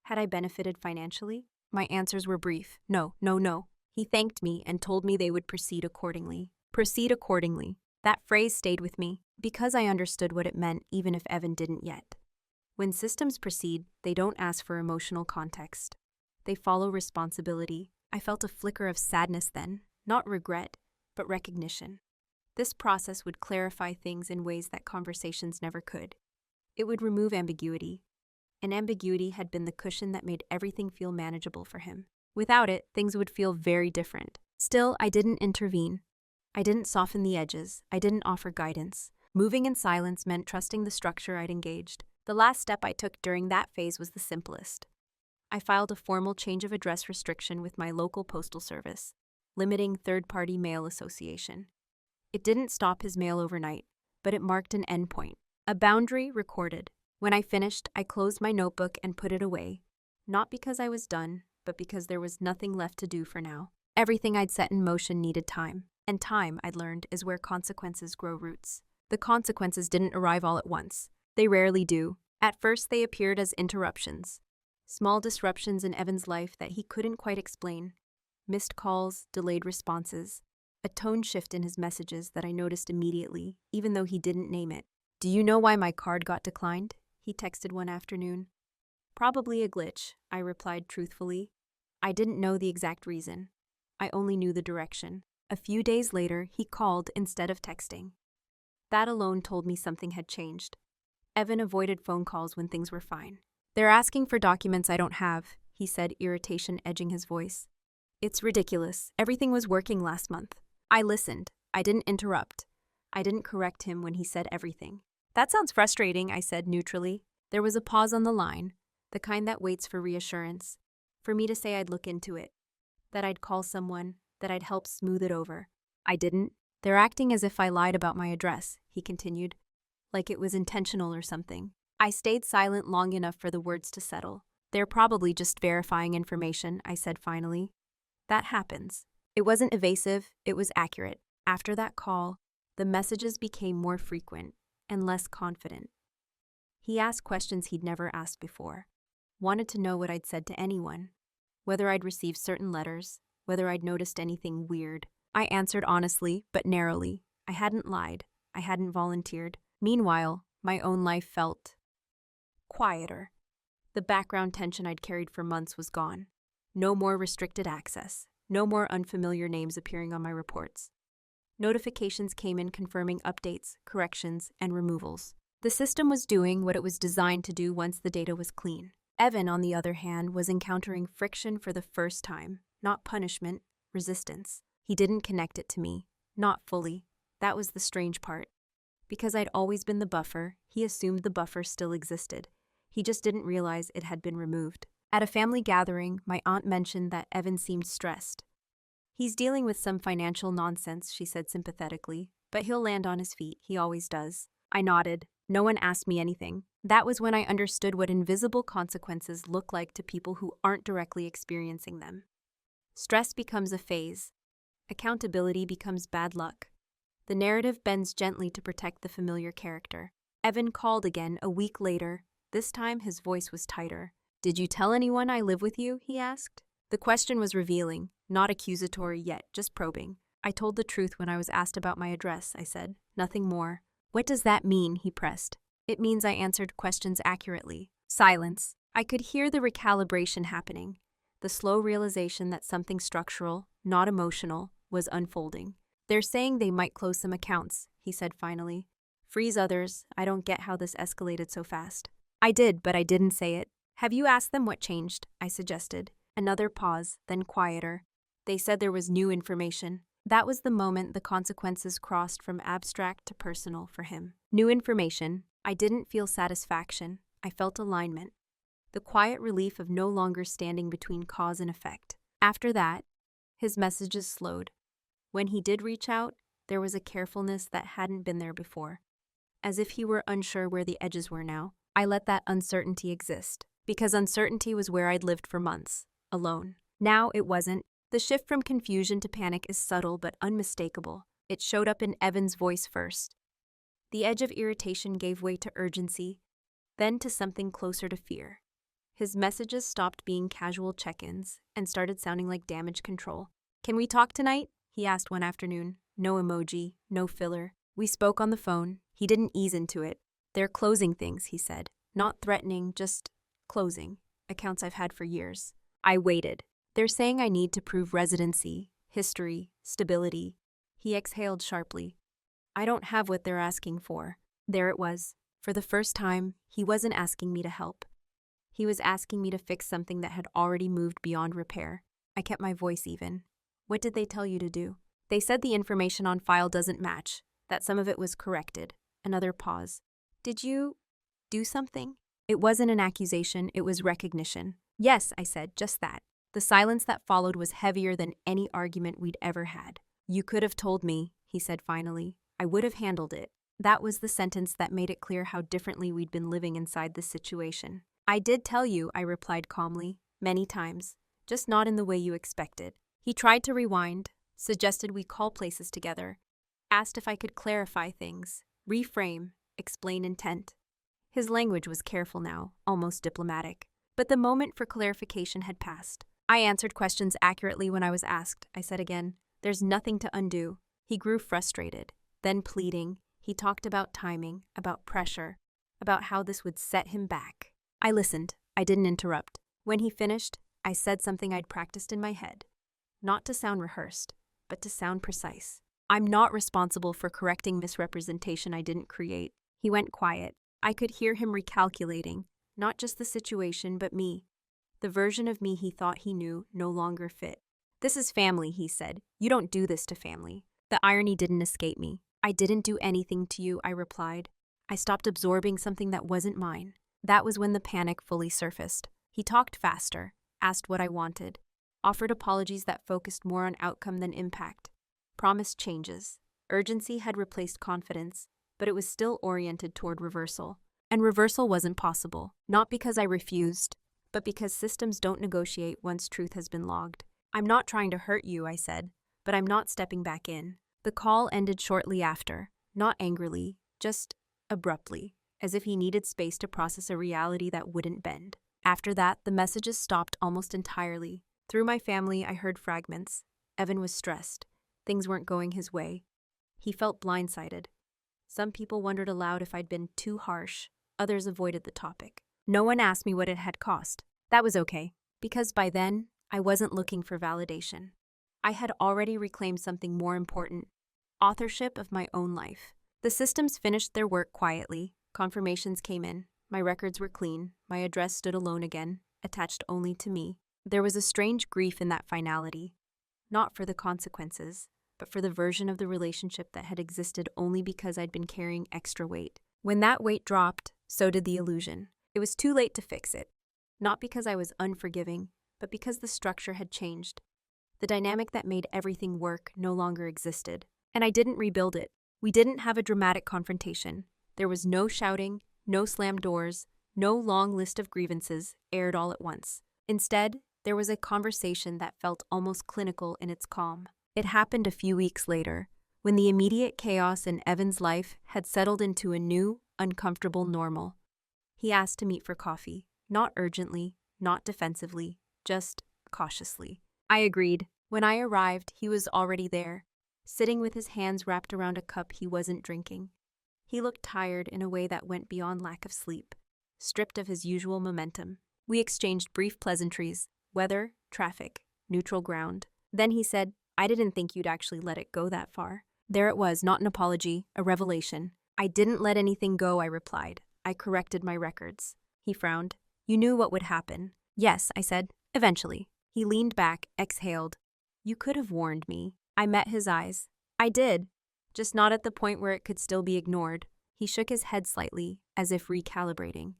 Had I benefited financially? My answers were brief. No, no, no. He thanked me and told me they would proceed accordingly. Proceed accordingly. That phrase stayed with me. Because I understood what it meant even if Evan didn't yet. When systems proceed, they don't ask for emotional context. They follow responsibility. I felt a flicker of sadness then, not regret, but recognition. This process would clarify things in ways that conversations never could. It would remove ambiguity. And ambiguity had been the cushion that made everything feel manageable for him. Without it, things would feel very different. Still, I didn't intervene. I didn't soften the edges. I didn't offer guidance. Moving in silence meant trusting the structure I'd engaged. The last step I took during that phase was the simplest. I filed a formal change of address restriction with my local postal service, limiting third-party mail association. It didn't stop his mail overnight, but it marked an endpoint, a boundary recorded. When I finished, I closed my notebook and put it away, not because I was done, but because there was nothing left to do for now. Everything I'd set in motion needed time, and time, I'd learned, is where consequences grow roots. The consequences didn't arrive all at once. They rarely do. At first, they appeared as interruptions. Small disruptions in Evan's life that he couldn't quite explain. Missed calls, delayed responses. A tone shift in his messages that I noticed immediately, even though he didn't name it. "Do you know why my card got declined?" he texted one afternoon. "Probably a glitch," I replied truthfully. I didn't know the exact reason. I only knew the direction. A few days later, he called instead of texting. That alone told me something had changed. Evan avoided phone calls when things were fine. "They're asking for documents I don't have," he said, irritation edging his voice. "It's ridiculous. Everything was working last month." I listened. I didn't interrupt. I didn't correct him when he said everything. "That sounds frustrating," I said neutrally. There was a pause on the line, the kind that waits for reassurance, for me to say I'd look into it, that I'd call someone, that I'd help smooth it over. I didn't. "They're acting as if I lied about my address," he continued, like it was intentional or something. I stayed silent long enough for the words to settle. "They're probably just verifying information," I said finally. "That happens." It wasn't evasive, it was accurate. After that call, the messages became more frequent and less confident. He asked questions he'd never asked before. Wanted to know what I'd said to anyone, whether I'd received certain letters, whether I'd noticed anything weird. I answered honestly, but narrowly. I hadn't lied. I hadn't volunteered. Meanwhile, my own life felt quieter. The background tension I'd carried for months was gone. No more restricted access. No more unfamiliar names appearing on my reports. Notifications came in confirming updates, corrections, and removals. The system was doing what it was designed to do once the data was clean. Evan, on the other hand, was encountering friction for the first time, not punishment, resistance. He didn't connect it to me, not fully. That was the strange part. Because I'd always been the buffer, he assumed the buffer still existed. He just didn't realize it had been removed. At a family gathering, my aunt mentioned that Evan seemed stressed. "He's dealing with some financial nonsense," she said sympathetically, "but he'll land on his feet, he always does." I nodded. No one asked me anything. That was when I understood what invisible consequences look like to people who aren't directly experiencing them. Stress becomes a phase. Accountability becomes bad luck. The narrative bends gently to protect the familiar character. Evan called again a week later. This time his voice was tighter. "Did you tell anyone I live with you?" he asked. The question was revealing, not accusatory yet, just probing. "I told the truth when I was asked about my address," I said. "Nothing more." "What does that mean?" he pressed. "It means I answered questions accurately." Silence. I could hear the recalibration happening, the slow realization that something structural, not emotional, was unfolding. "They're saying they might close some accounts," he said finally. "Freeze others. I don't get how this escalated so fast." I did, but I didn't say it. "Have you asked them what changed?" I suggested. Another pause, then quieter. "They said there was new information." That was the moment the consequences crossed from abstract to personal for him. New information. I didn't feel satisfaction. I felt alignment. The quiet relief of no longer standing between cause and effect. After that, his messages slowed. When he did reach out, there was a carefulness that hadn't been there before. As if he were unsure where the edges were now. I let that uncertainty exist, because uncertainty was where I'd lived for months, alone. Now it wasn't. The shift from confusion to panic is subtle but unmistakable. It showed up in Evan's voice first. The edge of irritation gave way to urgency, then to something closer to fear. His messages stopped being casual check-ins and started sounding like damage control. "Can we talk tonight?" he asked one afternoon. No emoji, no filler. We spoke on the phone. He didn't ease into it. "They're closing things," he said. "Not threatening, just closing. Accounts I've had for years." I waited. "They're saying I need to prove residency, history, stability." He exhaled sharply. "I don't have what they're asking for." There it was. For the first time, he wasn't asking me to help. He was asking me to fix something that had already moved beyond repair. I kept my voice even. "What did they tell you to do?" "They said the information on file doesn't match, that some of it was corrected." Another pause. "Did you do something?" It wasn't an accusation, it was recognition. "Yes," I said, "just that." The silence that followed was heavier than any argument we'd ever had. "You could have told me," he said finally. "I would have handled it." That was the sentence that made it clear how differently we'd been living inside this situation. "I did tell you," I replied calmly, "many times, just not in the way you expected." He tried to rewind, suggested we call places together, asked if I could clarify things, reframe, explain intent. His language was careful now, almost diplomatic. But the moment for clarification had passed. I answered questions accurately when I was asked. I said again, "There's nothing to undo." He grew frustrated, then pleading. He talked about timing, about pressure, about how this would set him back. I listened. I didn't interrupt. When he finished, I said something I'd practiced in my head. Not to sound rehearsed, but to sound precise. "I'm not responsible for correcting misrepresentation I didn't create." He went quiet. I could hear him recalculating, not just the situation, but me. The version of me he thought he knew no longer fit. "This is family," he said. "You don't do this to family." The irony didn't escape me. "I didn't do anything to you," I replied. "I stopped absorbing something that wasn't mine." That was when the panic fully surfaced. He talked faster, asked what I wanted, offered apologies that focused more on outcome than impact, promised changes. Urgency had replaced confidence, but it was still oriented toward reversal. And reversal wasn't possible, not because I refused, but because systems don't negotiate once truth has been logged. "I'm not trying to hurt you," I said, "but I'm not stepping back in." The call ended shortly after, not angrily, just abruptly, as if he needed space to process a reality that wouldn't bend. After that, the messages stopped almost entirely. Through my family, I heard fragments. Evan was stressed. Things weren't going his way. He felt blindsided. Some people wondered aloud if I'd been too harsh. Others avoided the topic. No one asked me what it had cost. That was okay, because by then, I wasn't looking for validation. I had already reclaimed something more important: authorship of my own life. The systems finished their work quietly. Confirmations came in. My records were clean. My address stood alone again, attached only to me. There was a strange grief in that finality. Not for the consequences, but for the version of the relationship that had existed only because I'd been carrying extra weight. When that weight dropped, so did the illusion. It was too late to fix it. Not because I was unforgiving, but because the structure had changed. The dynamic that made everything work no longer existed. And I didn't rebuild it. We didn't have a dramatic confrontation. There was no shouting, no slammed doors, no long list of grievances aired all at once. Instead, there was a conversation that felt almost clinical in its calm. It happened a few weeks later, when the immediate chaos in Evan's life had settled into a new, uncomfortable normal. He asked to meet for coffee, not urgently, not defensively, just cautiously. I agreed. When I arrived, he was already there, sitting with his hands wrapped around a cup he wasn't drinking. He looked tired in a way that went beyond lack of sleep, stripped of his usual momentum. We exchanged brief pleasantries: weather, traffic, neutral ground. Then he said, "I didn't think you'd actually let it go that far." There it was, not an apology, a revelation. "I didn't let anything go," I replied. "I corrected my records." He frowned. "You knew what would happen." "Yes," I said, "eventually." He leaned back, exhaled. "You could have warned me." I met his eyes. "I did, just not at the point where it could still be ignored." He shook his head slightly, as if recalibrating.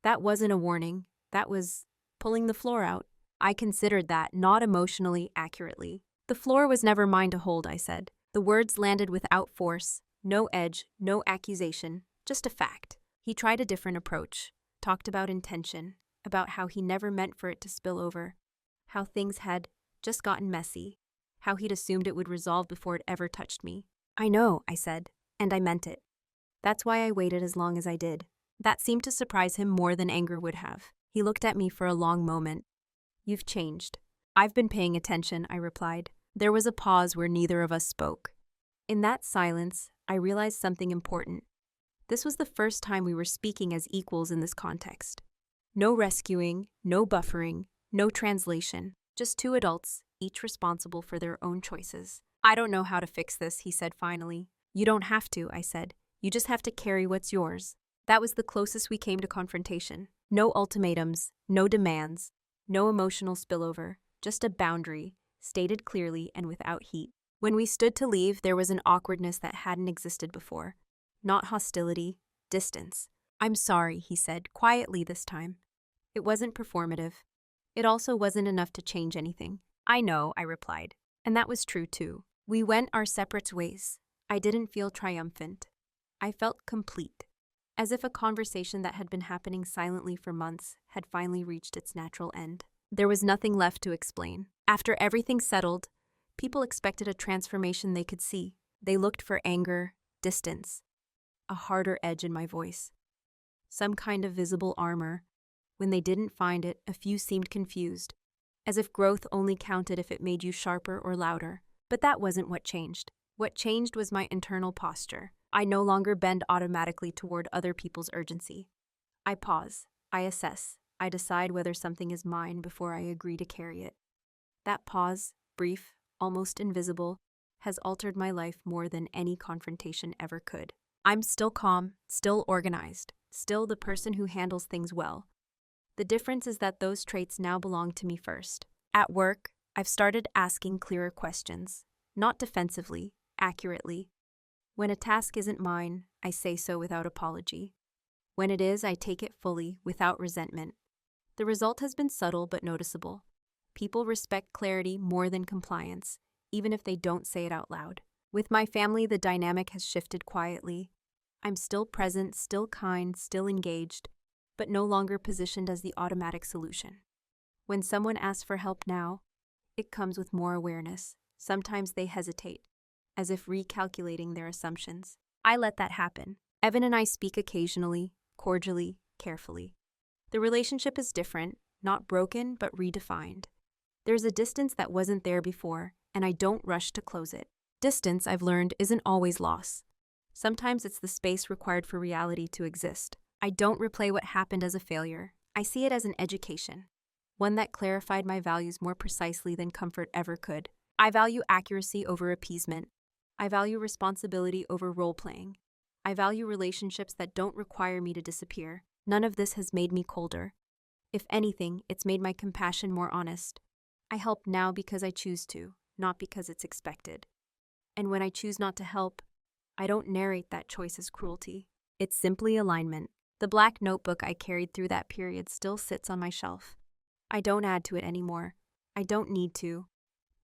"That wasn't a warning. That was pulling the floor out." I considered that, not emotionally accurately. "The floor was never mine to hold," I said. The words landed without force, no edge, no accusation, just a fact. He tried a different approach, talked about intention, about how he never meant for it to spill over, how things had just gotten messy, how he'd assumed it would resolve before it ever touched me. "I know," I said, and I meant it. That's why I waited as long as I did. That seemed to surprise him more than anger would have. He looked at me for a long moment. "You've changed." "I've been paying attention," I replied. There was a pause where neither of us spoke. In that silence, I realized something important. This was the first time we were speaking as equals in this context. No rescuing, no buffering, no translation, just two adults, each responsible for their own choices. I don't know how to fix this, he said finally. You don't have to, I said. You just have to carry what's yours. That was the closest we came to confrontation. No ultimatums, no demands, no emotional spillover, just a boundary, stated clearly and without heat. When we stood to leave, there was an awkwardness that hadn't existed before. Not hostility, distance. I'm sorry, he said, quietly this time. It wasn't performative. It also wasn't enough to change anything. I know, I replied. And that was true too. We went our separate ways. I didn't feel triumphant. I felt complete. As if a conversation that had been happening silently for months had finally reached its natural end. There was nothing left to explain. After everything settled, people expected a transformation they could see. They looked for anger, distance, a harder edge in my voice, some kind of visible armor. When they didn't find it, a few seemed confused, as if growth only counted if it made you sharper or louder. But that wasn't what changed. What changed was my internal posture. I no longer bend automatically toward other people's urgency. I pause, I assess, I decide whether something is mine before I agree to carry it. That pause, brief, almost invisible, has altered my life more than any confrontation ever could. I'm still calm, still organized, still the person who handles things well. The difference is that those traits now belong to me first. At work, I've started asking clearer questions, not defensively, accurately. When a task isn't mine, I say so without apology. When it is, I take it fully, without resentment. The result has been subtle but noticeable. People respect clarity more than compliance, even if they don't say it out loud. With my family, the dynamic has shifted quietly. I'm still present, still kind, still engaged, but no longer positioned as the automatic solution. When someone asks for help now, it comes with more awareness. Sometimes they hesitate, as if recalculating their assumptions. I let that happen. Evan and I speak occasionally, cordially, carefully. The relationship is different, not broken, but redefined. There's a distance that wasn't there before, and I don't rush to close it. Distance, I've learned, isn't always loss. Sometimes it's the space required for reality to exist. I don't replay what happened as a failure. I see it as an education, one that clarified my values more precisely than comfort ever could. I value accuracy over appeasement. I value responsibility over role-playing. I value relationships that don't require me to disappear. None of this has made me colder. If anything, it's made my compassion more honest. I help now because I choose to, not because it's expected. And when I choose not to help, I don't narrate that choice as cruelty. It's simply alignment. The black notebook I carried through that period still sits on my shelf. I don't add to it anymore. I don't need to.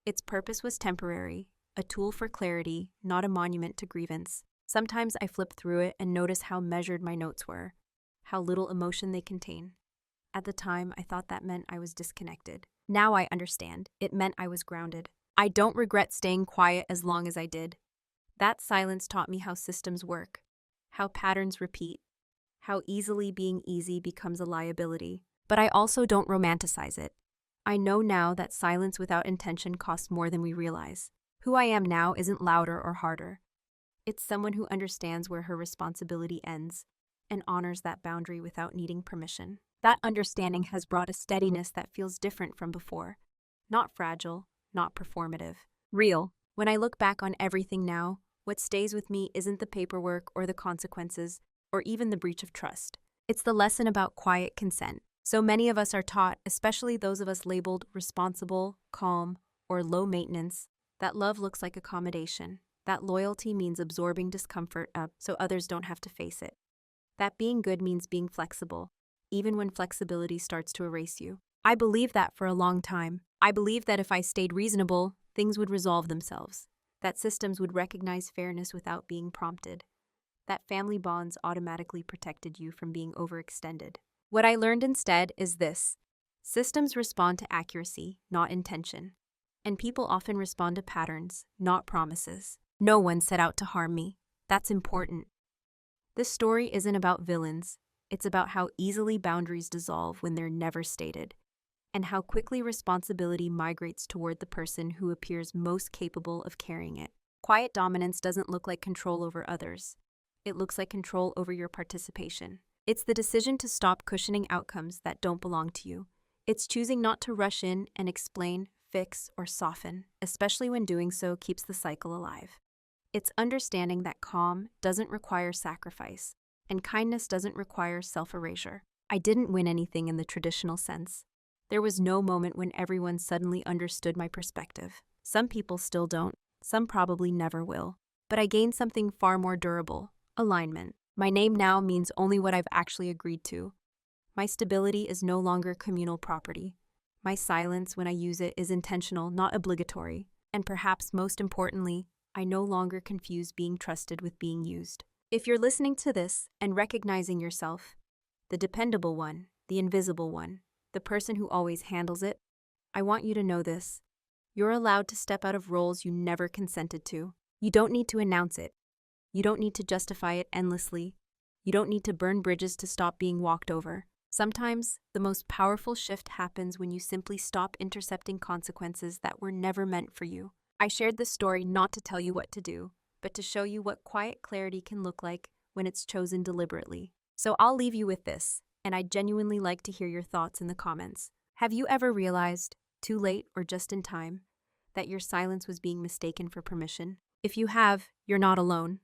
Its purpose was temporary, a tool for clarity, not a monument to grievance. Sometimes I flip through it and notice how measured my notes were, how little emotion they contain. At the time, I thought that meant I was disconnected. Now I understand. It meant I was grounded. I don't regret staying quiet as long as I did. That silence taught me how systems work, how patterns repeat, how easily being easy becomes a liability. But I also don't romanticize it. I know now that silence without intention costs more than we realize. Who I am now isn't louder or harder. It's someone who understands where her responsibility ends and honors that boundary without needing permission. That understanding has brought a steadiness that feels different from before. Not fragile, not performative. Real. When I look back on everything now, what stays with me isn't the paperwork or the consequences or even the breach of trust. It's the lesson about quiet consent. So many of us are taught, especially those of us labeled responsible, calm, or low maintenance, that love looks like accommodation, that loyalty means absorbing discomfort up so others don't have to face it, that being good means being flexible, even when flexibility starts to erase you. I believed that for a long time. I believed that if I stayed reasonable, things would resolve themselves, that systems would recognize fairness without being prompted, that family bonds automatically protected you from being overextended. What I learned instead is this: systems respond to accuracy, not intention. And people often respond to patterns, not promises. No one set out to harm me. That's important. This story isn't about villains. It's about how easily boundaries dissolve when they're never stated, and how quickly responsibility migrates toward the person who appears most capable of carrying it. Quiet dominance doesn't look like control over others. It looks like control over your participation. It's the decision to stop cushioning outcomes that don't belong to you. It's choosing not to rush in and explain, fix, or soften, especially when doing so keeps the cycle alive. It's understanding that calm doesn't require sacrifice, and kindness doesn't require self-erasure. I didn't win anything in the traditional sense. There was no moment when everyone suddenly understood my perspective. Some people still don't, some probably never will. But I gained something far more durable: alignment. My name now means only what I've actually agreed to. My stability is no longer communal property. My silence, when I use it, is intentional, not obligatory. And perhaps most importantly, I no longer confuse being trusted with being used. If you're listening to this and recognizing yourself, the dependable one, the invisible one, the person who always handles it, I want you to know this. You're allowed to step out of roles you never consented to. You don't need to announce it. You don't need to justify it endlessly. You don't need to burn bridges to stop being walked over. Sometimes, the most powerful shift happens when you simply stop intercepting consequences that were never meant for you. I shared this story not to tell you what to do, but to show you what quiet clarity can look like when it's chosen deliberately. So I'll leave you with this, and I'd genuinely like to hear your thoughts in the comments. Have you ever realized, too late or just in time, that your silence was being mistaken for permission? If you have, you're not alone.